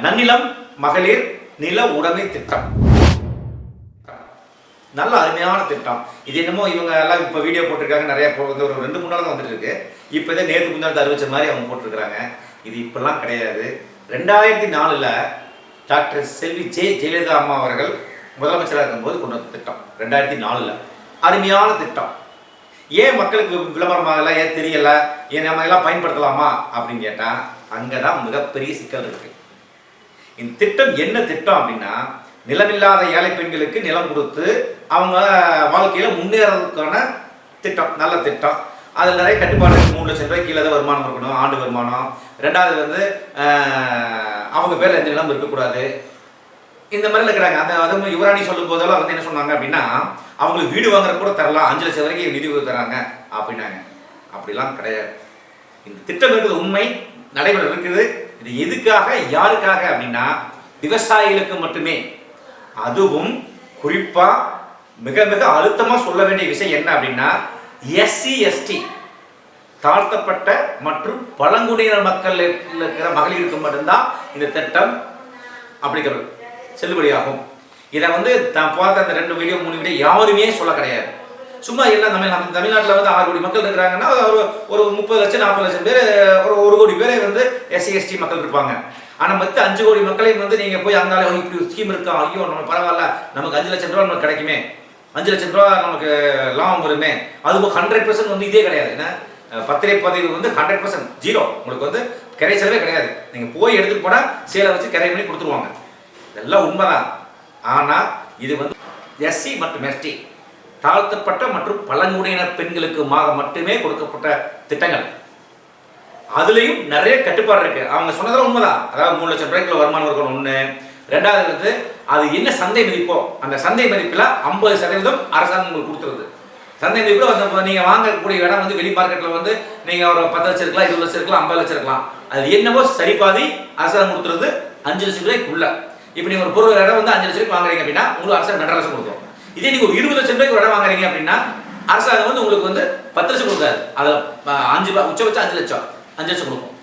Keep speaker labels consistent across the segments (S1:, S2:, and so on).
S1: நன்னிலம் மகளிர் நில உடைமை திட்டம் நல்ல அருமையான திட்டம். இது என்னமோ இவங்க எல்லாம் இப்போ வீடியோ போட்டிருக்காங்க, நிறைய வந்து ஒரு 2-3 நாள் தான் வந்துட்டு இருக்கு. இப்போ இதை நேற்று முன்னாடி அறிவிச்ச மாதிரி அவங்க போட்டிருக்கிறாங்க. இது இப்பெல்லாம் கிடையாது. 2004 டாக்டர் செல்வி ஜெயலலிதா அம்மா அவர்கள் முதலமைச்சராக இருக்கும்போது கொண்டு வந்த திட்டம். 2004 அருமையான திட்டம். ஏன் மக்களுக்கு விளம்பரமாகல, ஏன் தெரியல, ஏன் நம்ம எல்லாம் பயன்படுத்தலாமா அப்படின்னு கேட்டால் அங்கே தான் மிகப்பெரிய சிக்கல் இருக்கு. இந்த திட்டம் என்ன திட்டம் அப்படின்னா, நிலமில்லாத ஏழை பெண்களுக்கு நிலம் கொடுத்து அவங்க வாழ்க்கையில் முன்னேறதுக்கான திட்டம். நல்ல திட்டம். அதில் நிறைய கட்டுப்பாடு. 3 லட்சம் ரூபாய்க்கு கீழே தான் வருமானம் இருக்கணும், ஆண்டு வருமானம். ரெண்டாவது வந்து அவங்க பேரில் எந்த நிலம் இருக்கக்கூடாது. இந்த மாதிரிலாம் இருக்கிறாங்க. அதுவும் யுவராணி சொல்லும் போதெல்லாம் வந்து என்ன சொன்னாங்க அப்படின்னா, அவங்களுக்கு வீடு வாங்குற கூட தரலாம், 5 லட்சம் வரைக்கும் நிதி தராங்க அப்படின்னாங்க. அப்படிலாம் கிடையாது. இந்த திட்டம் இருக்கிறது உண்மை, நடைமுறை இருக்குது. இது எதுக்காக, யாருக்காக அப்படின்னா விவசாயிகளுக்கு மட்டுமே. அதுவும் குறிப்பா மிக மிக அழுத்தமா சொல்ல வேண்டிய விஷயம் என்ன அப்படின்னா, SC ST தாழ்த்தப்பட்ட மற்றும் பழங்குடியினர் மக்கள் இருக்கிற மகளிருக்கு மட்டும்தான் இந்த திட்டம் அப்ளிகபிள், செல்லுபடியாகும். இதை வந்து நான் பார்த்த அந்த 2 வீடியோ 3 வீடியோ யாருமே சொல்ல கிடையாது. சும்மா எல்லாம் நம்ம தமிழ்நாட்டில் வந்து 6 கோடி மக்கள் இருக்கிறாங்கன்னா ஒரு 30 லட்சம் 40 லட்சம் பேர், ஒரு 1 கோடி பேரை வந்து SC ST மக்கள் இருப்பாங்க. ஆனால் மற்ற 5 கோடி மக்களையும் வந்து நீங்கள் போய் அங்கால இப்படி ஒரு ஸ்கீம் இருக்கா, ஐயோ நம்ம பரவாயில்ல, நமக்கு 5 லட்சம் ரூபா நமக்கு கிடைக்குமே, 5 லட்சம் ரூபா நமக்கு லாபம் வருமே, அது 100% வந்து இதே கிடையாது. ஏன்னா பத்திரை பதிவு வந்து 100% ஜீரோ. உங்களுக்கு வந்து கிரை செலவே கிடையாது. நீங்கள் போய் எடுத்துகிட்டு போனால் சேலை வச்சு கிரை பண்ணி கொடுத்துருவாங்க. இதெல்லாம் உண்மைதான். ஆனால் இது வந்து SC மற்றும் ST தாழ்த்தப்பட்ட மற்றும் பழங்குடியினர் பெண்களுக்கு மட்டுமே கொடுக்கப்பட்ட திட்டங்கள். அதுலேயும் நிறைய கட்டுப்பாடு இருக்கு. அவங்க சொன்னதெல்லாம் உண்மைதான். அதாவது 3 லட்சம் ரூபாய்க்குள்ள வருமானம் இருக்கணும் ஒன்று. ரெண்டாவது வந்து அது என்ன சந்தை மதிப்போ அந்த சந்தை மதிப்பில் 50% அரசாங்கம் உங்களுக்கு கொடுத்துருது. சந்தை மதிப்பில் வந்து நீங்கள் வாங்கக்கூடிய இடம் வந்து வெளி மார்க்கெட்டில் வந்து நீங்கள் ஒரு 10 லட்சம் இருக்கலாம், 20 லட்சம் இருக்கலாம், 50 லட்சம் இருக்கலாம். அது என்னவோ சரிபாதி அரசாங்கம் கொடுத்துருது 5 லட்சம் ரூபாய்க்குள்ள. இப்போ நீங்கள் ஒரு பொருள் இடம் வந்து 5 லட்சம் ரூபாய்க்கு வாங்குறீங்க அப்படின்னா உங்களுக்கு அரசாங்கம் 2.5 லட்சம் கொடுக்கும். இதே நீங்கள் ஒரு 20 லட்சம் ரூபாய்க்கு இடம் வாங்குறீங்க அப்படின்னா அரசாங்கம் வந்து உங்களுக்கு வந்து 10 லட்சம் கொடுக்காது. அதில் 5 உச்சபட்சம் 5 லட்சம் கொடுக்கும்.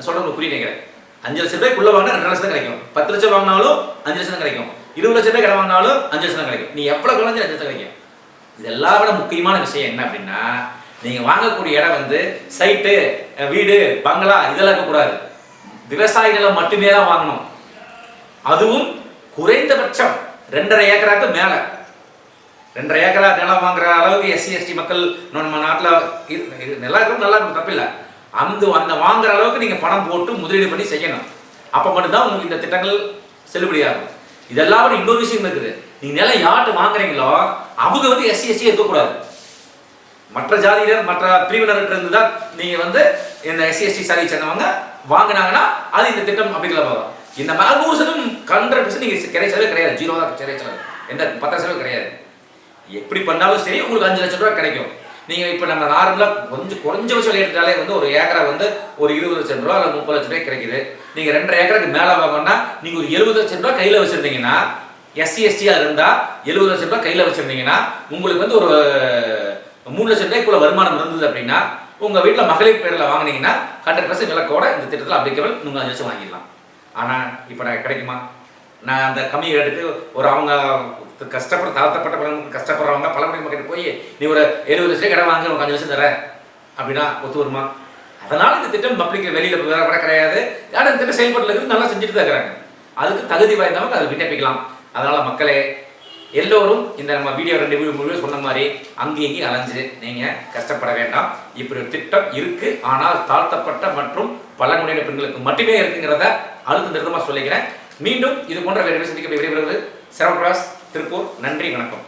S1: சொல்ல உங்களுக்கு புரிய நினைக்கிறேன். 5 லட்சம் ரூபாய்க்குள்ள வாங்கினா 2 லட்சம் தான் கிடைக்கும். 10 லட்சம் வாங்கினாலும் 5 லட்சம் தான் கிடைக்கும். 20 லட்சம் ரூபாய் இடம் வாங்கினாலும் 5 லட்சம் தான் கிடைக்கும். நீ எவ்வளவு குறைஞ்சு 5 லட்சம் கிடைக்கும். இதெல்லாம் விட முக்கியமான விஷயம் என்ன அப்படின்னா, நீங்க வாங்கக்கூடிய இடம் வந்து சைட்டு, வீடு, பங்களா இதெல்லாம் இருக்கக்கூடாது. விவசாய நிலம் மட்டுமே தான் வாங்கணும். அதுவும் குறைந்தபட்சம் 2.5 ஏக்கராக்கு மேல. 2.5 ஏக்கரா நிலம் வாங்குற அளவுக்கு SC ST மக்கள் நம்ம நாட்டில் நல்லா இருக்கும், நல்லா இருக்கும், தப்பில்லை. அந்த வாங்குற அளவுக்கு நீங்க பணம் போட்டு முதலீடு பண்ணி செய்யணும். அப்ப மட்டும்தான் உங்களுக்கு இந்த திட்டங்கள் செல்லுபடியாகும். இதெல்லாம் விட இன்னொரு விஷயம் இருக்குது. நீங்க நிலம் யார்கிட்ட வாங்குறீங்களோ அவங்க வந்து SC ST இருக்கக்கூடாது. மற்ற ஜாதியினர் மற்ற பிரிவினர்கிட்ட இருந்து தான் நீங்க வந்து இந்த SC ST சாதியை சேர்ந்தவங்க வாங்கினாங்கன்னா அது இந்த திட்டம் அப்படிங்கிற போதும். இந்த 100% 100% நீங்க கிரை செலவே கிடையாது. ஜீரோ தான் கிரை செலவு. எந்த 10 செலவு கிடையாது. எப்படி பண்ணாலும் சரி உங்களுக்கு 5 லட்சம் ரூபாய் கிடைக்கும். நீங்க இப்ப நம்ம நார்மலா கொஞ்சம் குறைஞ்சபட்சம் விளையாட்டாலே வந்து ஒரு ஏக்கரா வந்து ஒரு 20 லட்சம் ரூபாய் அல்லது 30 லட்சம் ரூபாய் கிடைக்குது. நீங்க 2.5 ஏக்கருக்கு மேல வாங்கணும்னா நீங்க ஒரு 70 லட்சம் ரூபாய் கையில வச்சிருந்தீங்கன்னா, SC ST இருந்தா 70 லட்சம் ரூபாய் கையில வச்சிருந்தீங்கன்னா உங்களுக்கு வந்து ஒரு 3 லட்சம் ரூபாய்க்குள்ள வருமானம் இருந்தது அப்படின்னா உங்க வீட்டுல மகளிர் பேர்ல வாங்கினீங்கன்னா 100% விலக்கோட இந்த திட்டத்தில் அப்ளிகபிள். நீங்க 5 லட்சம் வாங்கிடலாம். ஆனா இப்ப நான் கிடைக்குமா? நான் அந்த கம்மி ரேட்டுக்கு ஒரு அவங்க கஷ்டப்பட தாழ்த்தப்பட்ட கஷ்டப்படுறவங்க பழங்குடி மக்கள் போய் நீ ஒரு 70 லட்சம் இடம் வாங்க உனக்கு 5 லட்சம் தர அப்படின்னா ஒத்து வருமா? அதனால இந்த திட்டம் பப்ளிக் வெளியில வேற கிடையாது. ஆனா இந்த திட்டம் செயல்பாட்டில் இருக்குது, நல்லா செஞ்சுட்டு தான் இருக்கிறாங்க. அதுக்கு தகுதி வாய்ந்தவங்க அதை விண்ணப்பிக்கலாம். அதனால மக்களே எல்லோரும் இந்த நம்ம வீடியோ 2 வீடியோ சொன்ன மாதிரி அங்கேயும் அலைஞ்சு நீங்க கஷ்டப்பட வேண்டாம். இப்படி ஒரு திட்டம் இருக்கு. ஆனால் தாழ்த்தப்பட்ட மற்றும் பழங்குடியின பெண்களுக்கு மட்டுமே இருக்குங்கிறத அழுத்தம் திருத்தமா சொல்லிக்கிறேன். மீண்டும் இது போன்ற வேறு சந்திக்க விரைவில். சரவணராஜ், திருப்பூர். நன்றி, வணக்கம்.